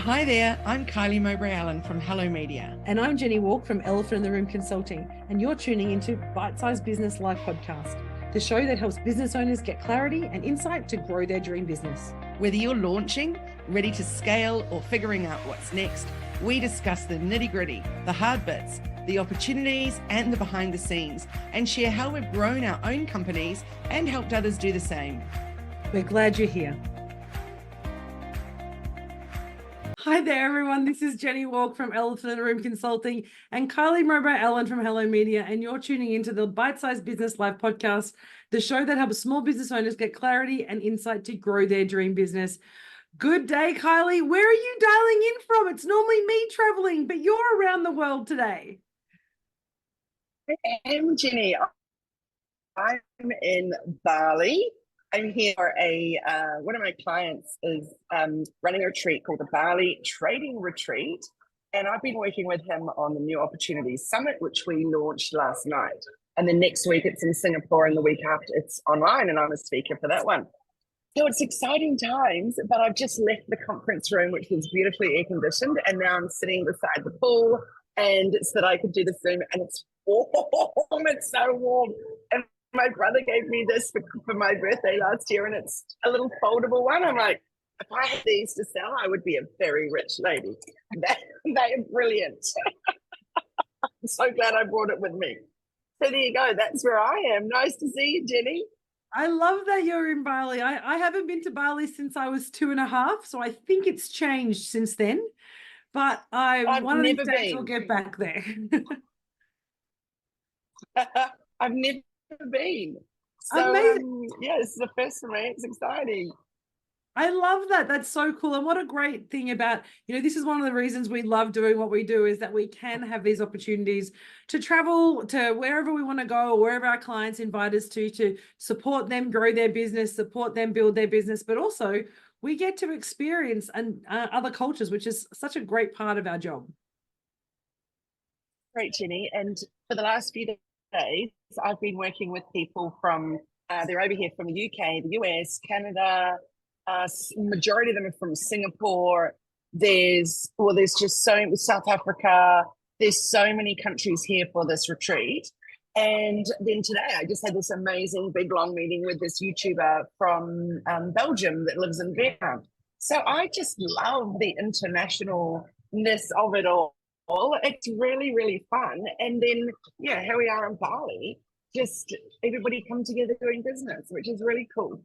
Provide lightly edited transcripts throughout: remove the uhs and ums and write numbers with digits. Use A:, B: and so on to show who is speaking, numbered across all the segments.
A: Hi there, I'm Kylie Mowbray Allen from Hello Media.
B: And I'm Jenny Walk from Elephant in the Room Consulting, and you're tuning into Bite Size Business Live Podcast, the show that helps business owners get clarity and insight to grow their dream business.
A: Whether you're launching, ready to scale, or figuring out what's next, we discuss the nitty-gritty, the hard bits, the opportunities, and the behind the scenes, and share how we've grown our own companies and helped others do the same.
B: We're glad you're here. Hi there, everyone. This is Jenny Walk from Elephant in the Room Consulting and Kylie Mowbray Allen from Hello Media, and you're tuning into the Bite Size Business Live Podcast, the show that helps small business owners get clarity and insight to grow their dream business. Good day, Kylie. Where are you dialing in from? It's normally me traveling, but you're around the world today.
C: I am Jenny. I'm in Bali. I'm here for one of my clients is running a retreat called the Bali Trading Retreat. And I've been working with him on the New Opportunities Summit, which we launched last night. And then next week it's in Singapore, and the week after it's online, and I'm a speaker for that one. So it's exciting times, but I've just left the conference room, which was beautifully air conditioned, and now I'm sitting beside the pool, and so that I could do the Zoom, and it's warm. It's so warm. And my brother gave me this for my birthday last year, and it's a little foldable one. I'm like, if I had these to sell, I would be a very rich lady. They are brilliant. I'm so glad I brought it with me. So there you go. That's where I am. Nice to see you, Jenny.
B: I love that you're in Bali. I haven't been to Bali since I was 2.5, so I think it's changed since then. But one of these days I'll get back there.
C: I've never been. So yeah, this is the first for me. It's exciting.
B: I love that. That's so cool. And what a great thing about, this is one of the reasons we love doing what we do, is that we can have these opportunities to travel to wherever we want to go, or wherever our clients invite us to support them grow their business, support them build their business, but also we get to experience other cultures, which is such a great part of our job.
C: Great, Jenny. And for the last few days, I've been working with people from, they're over here from the UK, the US, Canada. Majority of them are from Singapore. There's just South Africa. There's so many countries here for this retreat. And then today I just had this amazing big long meeting with this YouTuber from Belgium that lives in Vietnam. So I just love the internationalness of it all. It's really, really fun. And then, yeah, here we are in Bali, just everybody come together doing business, which is really cool.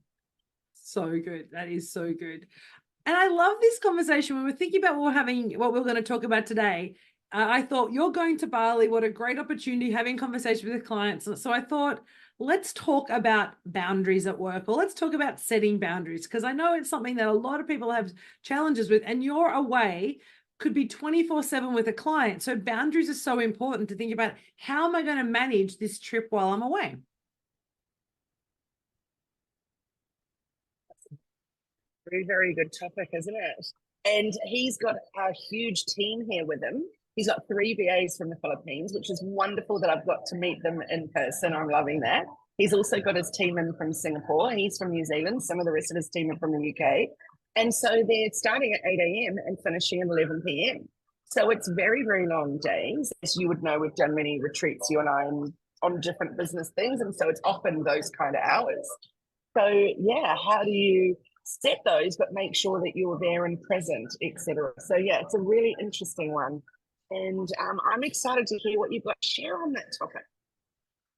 B: So good. That is so good. And I love this conversation. When we're thinking about what we're going to talk about today, I thought, you're going to Bali. What a great opportunity, having conversations with clients. So I thought, let's talk about boundaries at work, or let's talk about setting boundaries, because I know it's something that a lot of people have challenges with, and you're away, could be 24/7 with a client. So boundaries are so important to think about. How am I going to manage this trip while I'm away?
C: Very, very good topic, isn't it? And he's got a huge team here with him. He's got 3 VAs from the Philippines, which is wonderful that I've got to meet them in person. I'm loving that. He's also got his team in from Singapore. He's from New Zealand. Some of the rest of his team are from the UK. And so they're starting at 8 a.m. and finishing at 11 p.m. So it's very, very long days. As you would know, we've done many retreats, you and I, on different business things. And so it's often those kind of hours. So, yeah, how do you set those, but make sure that you're there and present, etc. So, yeah, it's a really interesting one. And I'm excited to hear what you've got to share on that topic.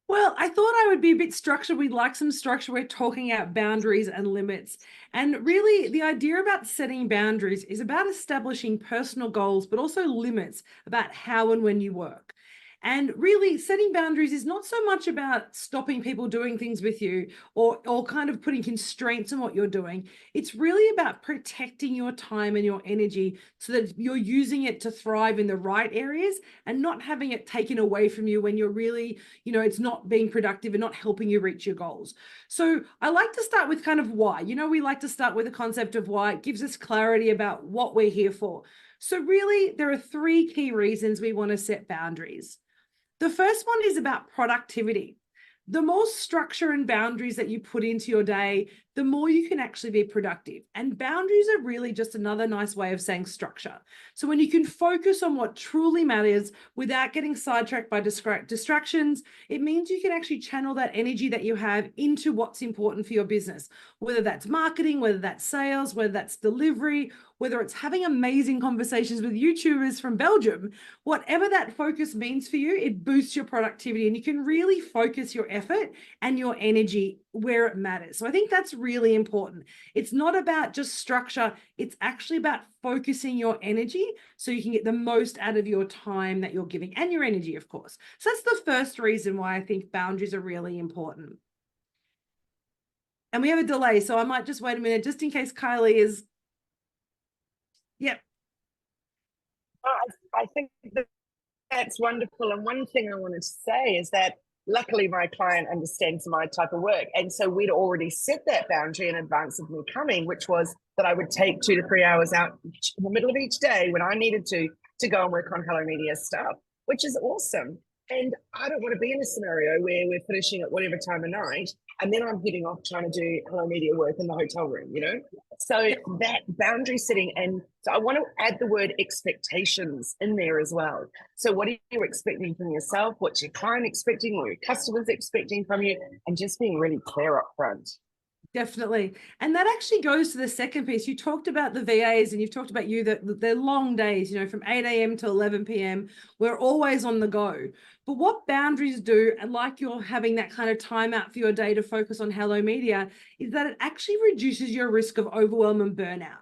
B: Well, I thought I would be a bit structured. We'd like some structure. We're talking about boundaries and limits. And really, the idea about setting boundaries is about establishing personal goals, but also limits about how and when you work. And really, setting boundaries is not so much about stopping people doing things with you, or kind of putting constraints on what you're doing. It's really about protecting your time and your energy so that you're using it to thrive in the right areas, and not having it taken away from you when you're really, it's not being productive and not helping you reach your goals. So I like to start with kind of why. We like to start with the concept of why. It gives us clarity about what we're here for. So really, there are 3 key reasons we want to set boundaries. The first one is about productivity. the more structure and boundaries that you put into your day, the more you can actually be productive. And boundaries are really just another nice way of saying structure. So when you can focus on what truly matters without getting sidetracked by distractions, it means you can actually channel that energy that you have into what's important for your business, whether that's marketing, whether that's sales, whether that's delivery, whether it's having amazing conversations with YouTubers from Belgium. Whatever that focus means for you, it boosts your productivity and you can really focus your effort and your energy where it matters. So I think that's really important. It's not about just structure. It's actually about focusing your energy so you can get the most out of your time that you're giving and your energy, of course. So that's the first reason why I think boundaries are really important. And we have a delay, so I might just wait a minute just in case Kylie is. Yep.
C: I think that's wonderful. And one thing I wanted to say is that luckily my client understands my type of work. And so we'd already set that boundary in advance of me coming, which was that I would take 2 to 3 hours out in the middle of each day when I needed to go and work on Hello Media stuff, which is awesome. And I don't want to be in a scenario where we're finishing at whatever time of night and then I'm heading off trying to do Hello Media work in the hotel room, you know? So that boundary setting, and so I want to add the word expectations in there as well. So what are you expecting from yourself? What's your client expecting? What are your customers expecting from you? And just being really clear up front.
B: Definitely. And that actually goes to the second piece. You talked about the VAs and you've talked about that they're long days, you know, from 8 a.m. to 11 p.m. We're always on the go. But what boundaries do, and like you're having that kind of time out for your day to focus on Hello Media, is that it actually reduces your risk of overwhelm and burnout.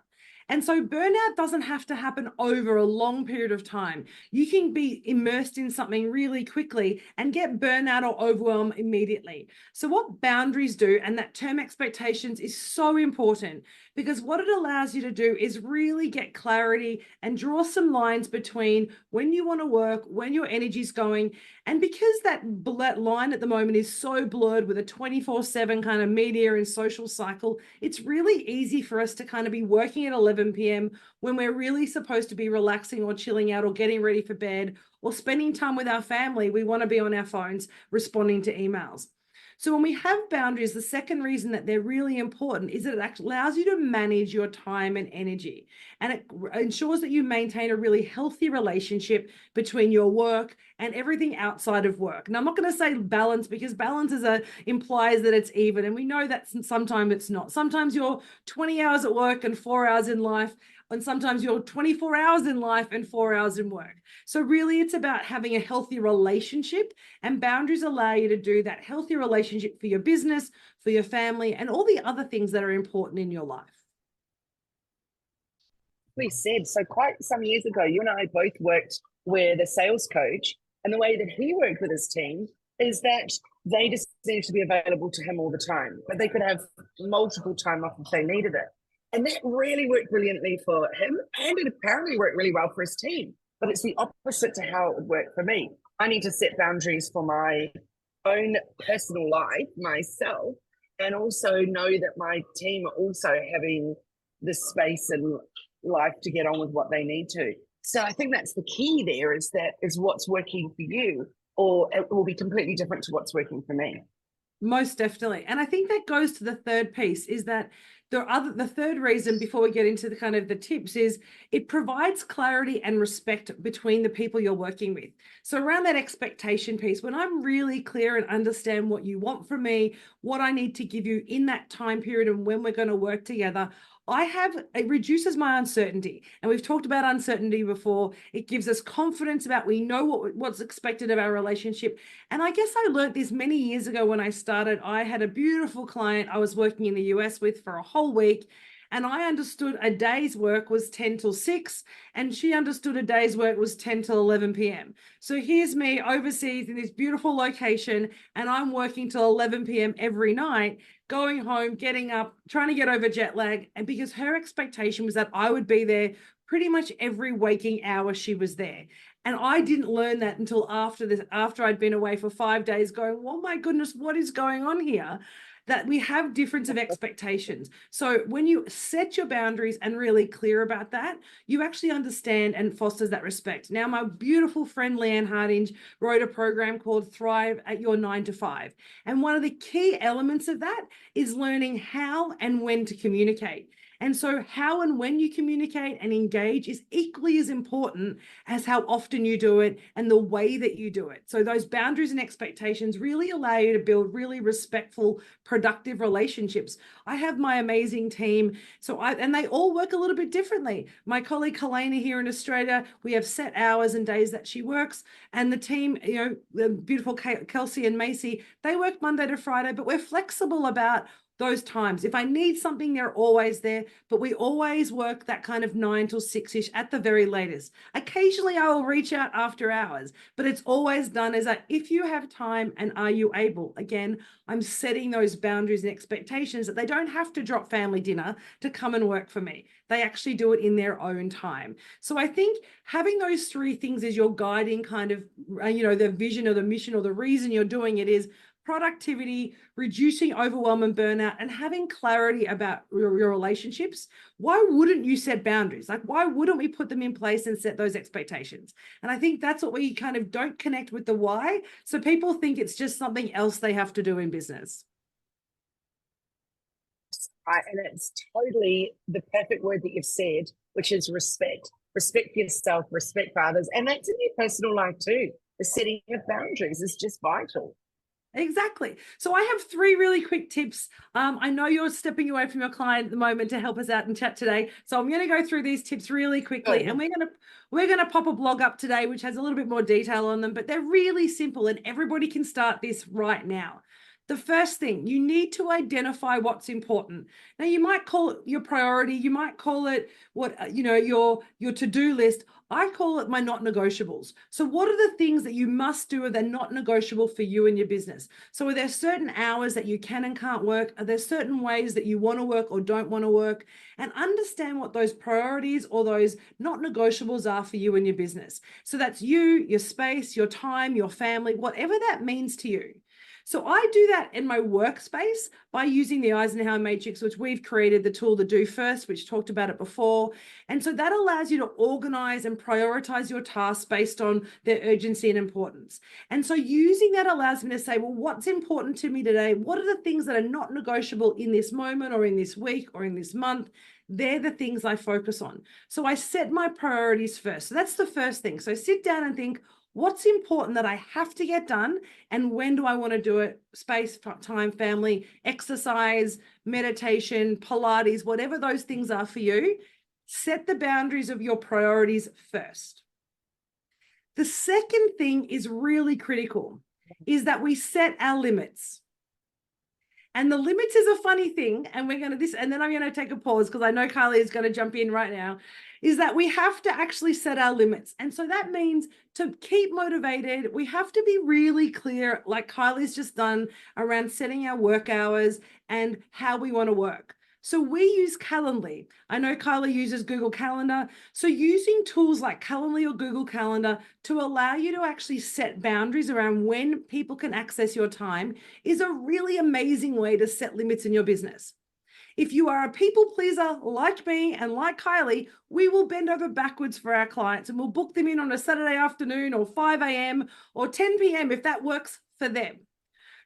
B: And so burnout doesn't have to happen over a long period of time. You can be immersed in something really quickly and get burnout or overwhelm immediately. So what boundaries do, and that term expectations is so important, because what it allows you to do is really get clarity and draw some lines between when you want to work, when your energy's going. And because that line at the moment is so blurred with a 24/7 kind of media and social cycle, it's really easy for us to kind of be working at 11 p.m. when we're really supposed to be relaxing or chilling out or getting ready for bed or spending time with our family. We want to be on our phones responding to emails. So when we have boundaries, the second reason that they're really important is that it actually allows you to manage your time and energy. And it ensures that you maintain a really healthy relationship between your work and everything outside of work. Now, I'm not going to say balance, because balance implies that it's even. And we know that sometimes it's not. Sometimes you're 20 hours at work and 4 hours in life. And sometimes you're 24 hours in life and 4 hours in work. So really it's about having a healthy relationship, and boundaries allow you to do that healthy relationship for your business, for your family, and all the other things that are important in your life.
C: We said, so quite some years ago, you and I both worked with a sales coach, and the way that he worked with his team is that they just needed to be available to him all the time, but they could have multiple time off if they needed it. And that really worked brilliantly for him, and it apparently worked really well for his team. But it's the opposite to how it would work for me. I need to set boundaries for my own personal life, myself, and also know that my team are also having the space and life to get on with what they need to. So I think that's the key there, is what's working for you, or it will be completely different to what's working for me.
B: Most definitely. And I think that goes to the third piece, is that the third reason, before we get into the tips, is it provides clarity and respect between the people you're working with. So around that expectation piece, when I'm really clear and understand what you want from me, what I need to give you in that time period and when we're going to work together, it reduces my uncertainty. And we've talked about uncertainty before. It gives us confidence about, we know what's expected of our relationship. And I guess I learned this many years ago when I started. I had a beautiful client I was working in the US with for a whole week. And I understood a day's work was 10 till 6, and she understood a day's work was 10 till 11 p.m. So here's me overseas in this beautiful location, and I'm working till 11 p.m. every night, going home, getting up, trying to get over jet lag. And because her expectation was that I would be there pretty much every waking hour she was there. And I didn't learn that until after I'd been away for 5 days, going, oh my goodness, what is going on here? that we have difference of expectations. So when you set your boundaries and really clear about that, you actually understand and fosters that respect. Now, my beautiful friend Leanne Hardinge wrote a program called Thrive at Your 9 to 5. And one of the key elements of that is learning how and when to communicate. And so how and when you communicate and engage is equally as important as how often you do it and the way that you do it. So those boundaries and expectations really allow you to build really respectful, productive relationships. I have my amazing team, and they all work a little bit differently. My colleague Helena here in Australia, we have set hours and days that she works, and the team, the beautiful Kelsey and Macy, they work Monday to Friday, but we're flexible about those times. If I need something, they're always there, but we always work that kind of 9 till 6-ish at the very latest. Occasionally I will reach out after hours, but it's always done as if you have time and are you able. Again, I'm setting those boundaries and expectations that they don't have to drop family dinner to come and work for me. They actually do it in their own time. So I think having those three things as your guiding kind of, the vision or the mission or the reason you're doing it is productivity, reducing overwhelm and burnout, and having clarity about your relationships. Why wouldn't you set boundaries? Like, why wouldn't we put them in place and set those expectations? And I think that's what we kind of don't connect with the why. So people think it's just something else they have to do in business.
C: And it's totally the perfect word that you've said, which is respect. Respect for yourself, respect for others. And that's in your personal life too. The setting of boundaries is just vital.
B: Exactly. So I have 3 really quick tips. I know you're stepping away from your client at the moment to help us out and chat today. So I'm going to go through these tips really quickly, and we're going to pop a blog up today, which has a little bit more detail on them, but they're really simple and everybody can start this right now. The first thing, you need to identify what's important. Now, you might call it your priority. You might call it your to-do list. I call it my not negotiables. So what are the things that you must do that are not negotiable for you and your business? So are there certain hours that you can and can't work? Are there certain ways that you want to work or don't want to work? And understand what those priorities or those not negotiables are for you and your business. So that's you, your space, your time, your family, whatever that means to you. So I do that in my workspace by using the Eisenhower Matrix, which we've created the tool, the Do First, which talked about it before. And so that allows you to organize and prioritize your tasks based on their urgency and importance. And so using that allows me to say, well, what's important to me today? What are the things that are not negotiable in this moment or in this week or in this month? They're the things I focus on. So I set my priorities first. So that's the first thing. So sit down and think, what's important that I have to get done, and when do I want to do it? Space, time, family, exercise, meditation, Pilates, whatever those things are for you, set the boundaries of your priorities first. The second thing is really critical, is that we set our limits. And the limits is a funny thing, and we're going to and then I'm going to take a pause because I know Kylie is going to jump in right now, is that we have to actually set our limits. And so that means to keep motivated, we have to be really clear, like Kylie's just done, around setting our work hours and how we want to work. So we use Calendly. I know Kylie uses Google Calendar. So using tools like Calendly or Google Calendar to allow you to actually set boundaries around when people can access your time is a really amazing way to set limits in your business. If you are a people pleaser like me and like Kylie, we will bend over backwards for our clients and we'll book them in on a Saturday afternoon or 5 a.m. or 10 p.m. if that works for them.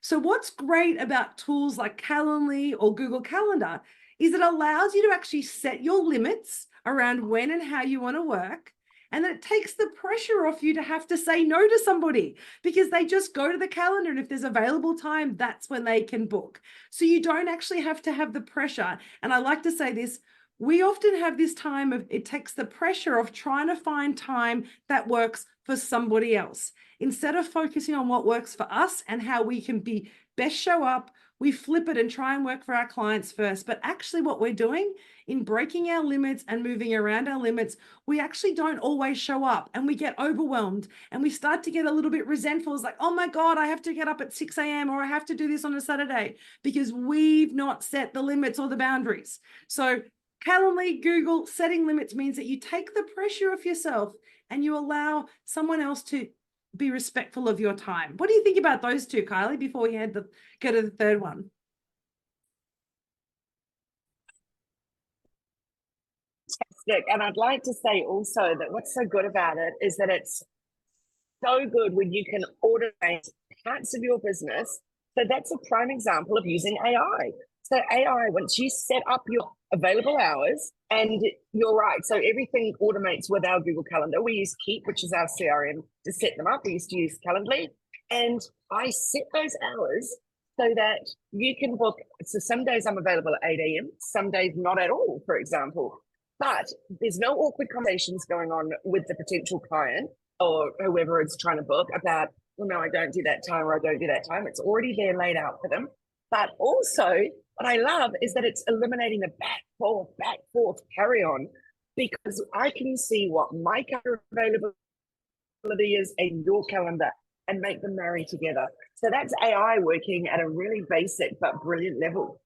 B: So what's great about tools like Calendly or Google Calendar is it allows you to actually set your limits around when and how you want to work. And then it takes the pressure off you to have to say no to somebody because they just go to the calendar. And if there's available time, that's when they can book. So you don't actually have to have the pressure. And I like to say this, we often have this time of, it takes the pressure of trying to find time that works for somebody else. Instead of focusing on what works for us and how we can be best show up, we flip it and try and work for our clients first. But actually what we're doing in breaking our limits and moving around our limits, we actually don't always show up and we get overwhelmed and we start to get a little bit resentful. It's like, oh my God, I have to get up at 6 a.m. or I have to do this on a Saturday because we've not set the limits or the boundaries. So Calendly, Google, setting limits means that you take the pressure off yourself and you allow someone else to be respectful of your time. What do you think about those two, Kylie, before we go to the third one?
C: And I'd like to say also that what's so good about it is that it's so good when you can automate parts of your business. So that's a prime example of using AI. So AI, once you set up your available hours, and you're right, so everything automates with our Google Calendar. We use Keep, which is our CRM, to set them up. We used to use Calendly, and I set those hours so that you can book. So some days I'm available at 8 a.m., some days not at all, for example. But there's no awkward conversations going on with the potential client or whoever is trying to book about, well, no, I don't do that time or I don't do that time. It's already there laid out for them. But also, what I love is that it's eliminating the back forth carry on, because I can see what my calendar availability is in your calendar and make them marry together. So that's AI working at a really basic but brilliant level.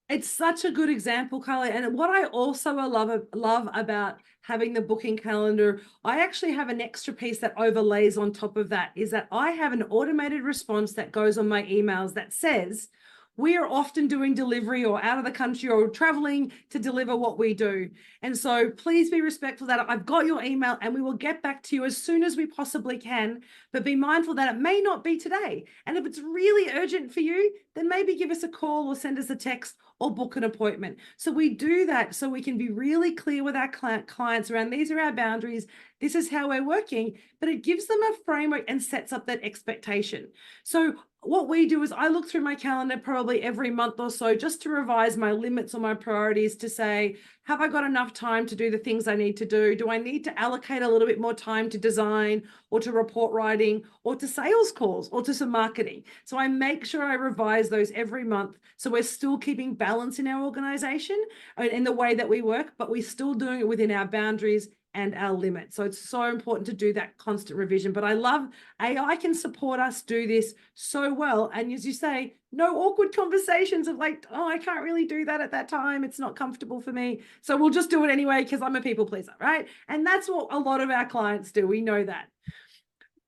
B: It's such a good example, Carly. And what I also love about having the booking calendar, I actually have an extra piece that overlays on top of that, is that I have an automated response that goes on my emails that says, we are often doing delivery or out of the country or traveling to deliver what we do. And so please be respectful that I've got your email and we will get back to you as soon as we possibly can, but be mindful that it may not be today. And if it's really urgent for you, then maybe give us a call or send us a text or book an appointment. So we do that so we can be really clear with our clients around, these are our boundaries, this is how we're working, but it gives them a framework and sets up that expectation. So what we do is I look through my calendar probably every month or so just to revise my limits or my priorities to say, have I got enough time to do the things I need to do? Do I need to allocate a little bit more time to design or to report writing or to sales calls or to some marketing? So I make sure I revise those every month. So we're still keeping balance in our organization and in the way that we work, but we're still doing it within our boundaries and our limits. So it's so important to do that constant revision. But I love AI can support us do this so well. And as you say, no awkward conversations of like, oh, I can't really do that at that time. It's not comfortable for me. So we'll just do it anyway because I'm a people pleaser, right? And that's what a lot of our clients do. We know that.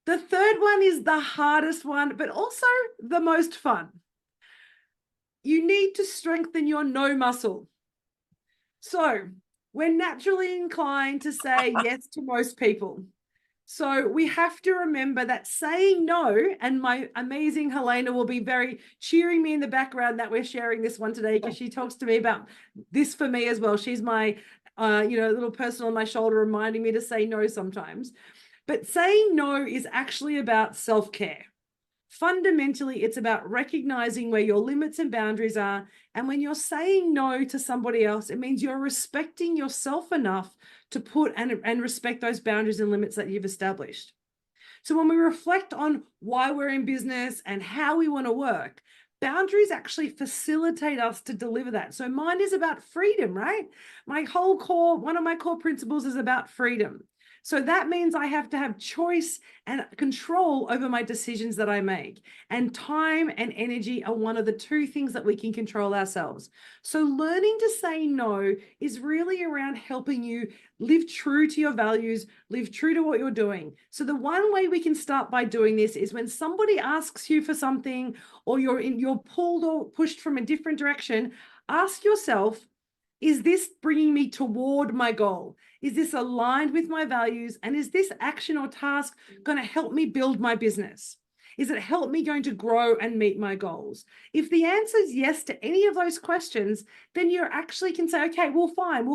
B: The third one is the hardest one, but also the most fun. You need to strengthen your no muscle. So we're naturally inclined to say yes to most people. So we have to remember that saying no, and my amazing Helena will be very cheering me in the background that we're sharing this one today because she talks to me about this for me as well. She's my, little person on my shoulder reminding me to say no sometimes. But saying no is actually about self-care. Fundamentally, it's about recognizing where your limits and boundaries are. And when you're saying no to somebody else, it means you're respecting yourself enough to put and respect those boundaries and limits that you've established. So when we reflect on why we're in business and how we want to work, boundaries actually facilitate us to deliver that. So mine is about freedom, right? One of my core principles is about freedom. So that means I have to have choice and control over my decisions that I make. And time and energy are one of the two things that we can control ourselves. So learning to say no is really around helping you live true to your values, live true to what you're doing. So the one way we can start by doing this is when somebody asks you for something or you're pulled or pushed from a different direction, ask yourself, is this bringing me toward my goal? Is this aligned with my values? And is this action or task going to help me build my business? Is it help me going to grow and meet my goals? If the answer is yes to any of those questions, then you actually can say, okay, we'll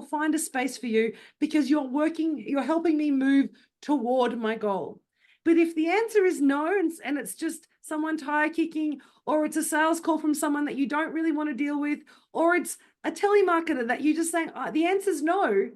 B: find a space for you because you're helping me move toward my goal. But if the answer is no, and it's just someone tire kicking, or it's a sales call from someone that you don't really want to deal with, or it's a telemarketer that you just saying, the answer is no,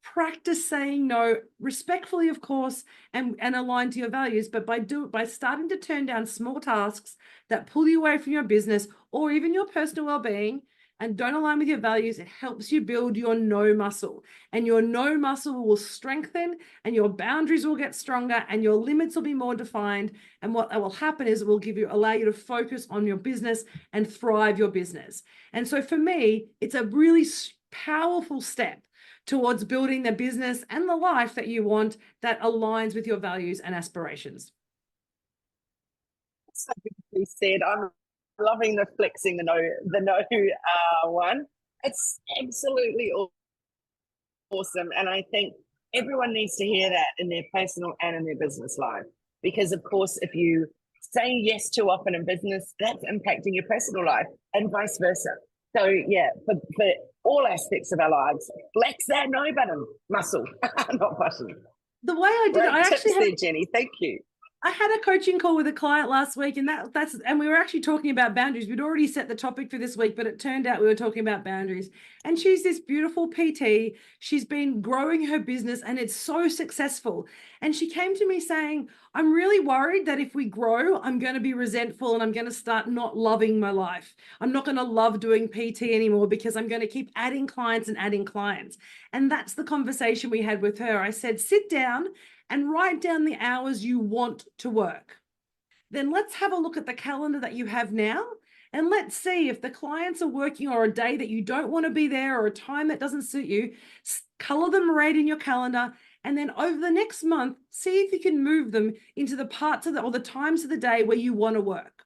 B: practice saying no respectfully, of course, and align to your values. But by starting to turn down small tasks that pull you away from your business or even your personal well-being and don't align with your values, it helps you build your no muscle. And your no muscle will strengthen and your boundaries will get stronger and your limits will be more defined. And what will happen is it will allow you to focus on your business and thrive your business. And so for me, it's a really powerful step towards building the business and the life that you want that aligns with your values and aspirations.
C: So beautifully said. I'm loving the flexing the no one. It's absolutely awesome. And I think everyone needs to hear that in their personal and in their business life. Because, of course, if you say yes too often in business, that's impacting your personal life and vice versa. So, yeah, for all aspects of our lives, flex that no button muscle, not button.
B: The way I did
C: Great
B: it, I
C: tips
B: actually had
C: there, Jenny. Thank you.
B: I had a coaching call with a client last week, and and we were actually talking about boundaries. We'd already set the topic for this week, but it turned out we were talking about boundaries. And she's this beautiful PT. She's been growing her business and it's so successful. And she came to me saying, I'm really worried that if we grow, I'm going to be resentful and I'm going to start not loving my life. I'm not going to love doing PT anymore because I'm going to keep adding clients and adding clients. And that's the conversation we had with her. I said, sit down and write down the hours you want to work. Then let's have a look at the calendar that you have now, and let's see if the clients are working or a day that you don't want to be there or a time that doesn't suit you, color them red in your calendar. And then over the next month, see if you can move them into the parts of the times of the day where you want to work.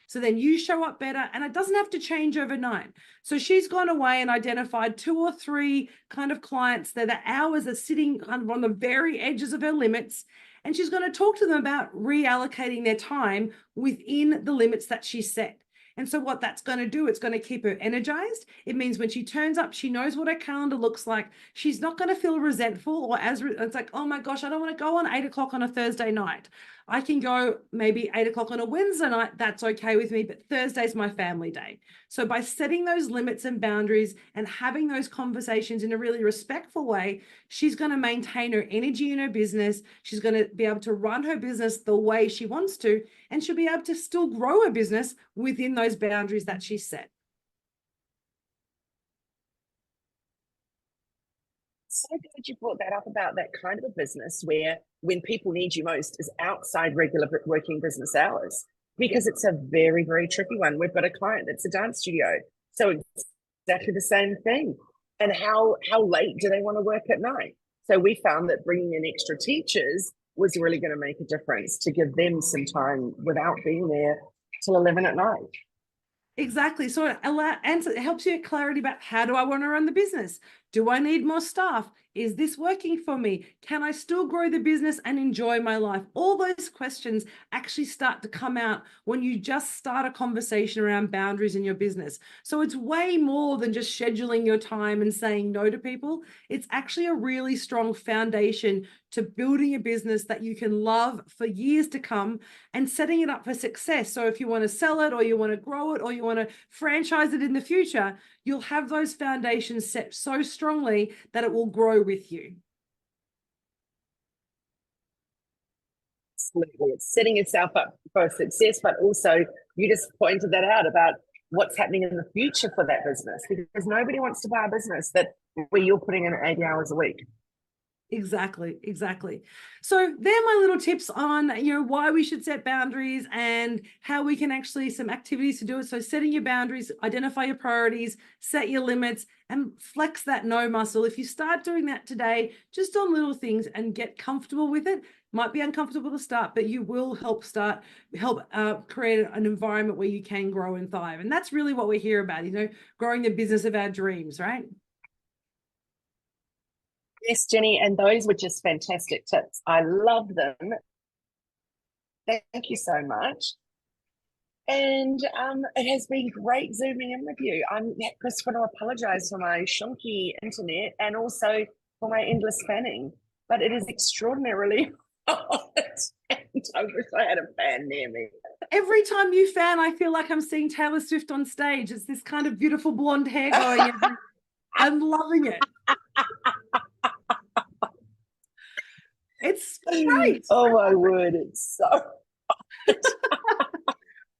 B: So then you show up better, and it doesn't have to change overnight. So she's gone away and identified 2 or 3 kind of clients that the hours are sitting kind of on the very edges of her limits. And she's going to talk to them about reallocating their time within the limits that she set. And so what that's going to do, it's going to keep her energized. It means when she turns up, she knows what her calendar looks like. She's not going to feel resentful or it's like, oh my gosh, I don't want to go on 8 o'clock on a Thursday night. I can go maybe 8 o'clock on a Wednesday night. That's okay with me, but Thursday's my family day. So by setting those limits and boundaries and having those conversations in a really respectful way, she's going to maintain her energy in her business. She's going to be able to run her business the way she wants to, and she'll be able to still grow her business within those boundaries that she set.
C: So glad you brought that up about that kind of a business where when people need you most is outside regular working business hours, because it's a very, very tricky one. We've got a client that's a dance studio. So it's exactly the same thing. And how late do they want to work at night? So we found that bringing in extra teachers was really going to make a difference to give them some time without being there till 11 at night.
B: Exactly. So it helps you get clarity about, how do I want to run the business? Do I need more staff? Is this working for me? Can I still grow the business and enjoy my life? All those questions actually start to come out when you just start a conversation around boundaries in your business. So it's way more than just scheduling your time and saying no to people. It's actually a really strong foundation to building a business that you can love for years to come and setting it up for success. So if you want to sell it or you want to grow it or you want to franchise it in the future, you'll have those foundations set so strongly that it will grow with you.
C: Absolutely. It's setting yourself up for success, but also you just pointed that out about what's happening in the future for that business, because nobody wants to buy a business where you're putting in 80 hours a week.
B: Exactly. So they're my little tips on, why we should set boundaries and how we can actually, some activities to do it. So setting your boundaries, identify your priorities, set your limits, and flex that no muscle. If you start doing that today, just on little things and get comfortable with it, might be uncomfortable to start, but you will help create an environment where you can grow and thrive. And that's really what we're here about, growing the business of our dreams, right?
C: Yes, Jenny, and those were just fantastic tips. I love them. Thank you so much. And it has been great zooming in with you. I'm just going to apologize for my shonky internet and also for my endless fanning, but it is extraordinarily hot. And I wish I had a fan near me.
B: Every time you fan, I feel like I'm seeing Taylor Swift on stage. It's this kind of beautiful blonde hair going. I'm loving it. It's great.
C: Oh my word, it's so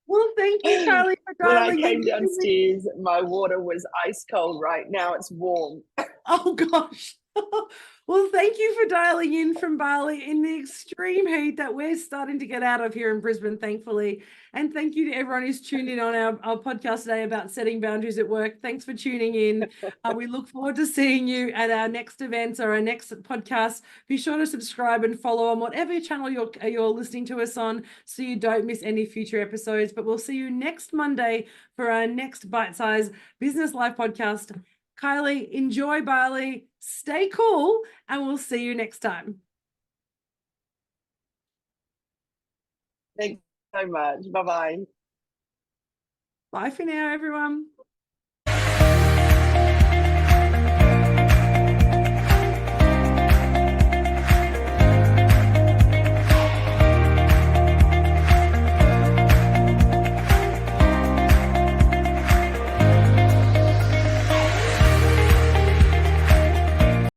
B: Well, thank you, Charlie, for dialing in.
C: When I came downstairs, my water was ice cold. Right now it's warm.
B: Oh gosh. Well, thank you for dialing in from Bali in the extreme heat that we're starting to get out of here in Brisbane, thankfully. And thank you to everyone who's tuned in on our podcast today about setting boundaries at work. Thanks for tuning in. We look forward to seeing you at our next events or our next podcast. Be sure to subscribe and follow on whatever channel you're listening to us on so you don't miss any future episodes. But we'll see you next Monday for our next Bite Size Business Live podcast. Kylie, enjoy Bali, stay cool, and we'll see you next time.
C: Thanks so much. Bye-bye.
B: Bye for now, everyone.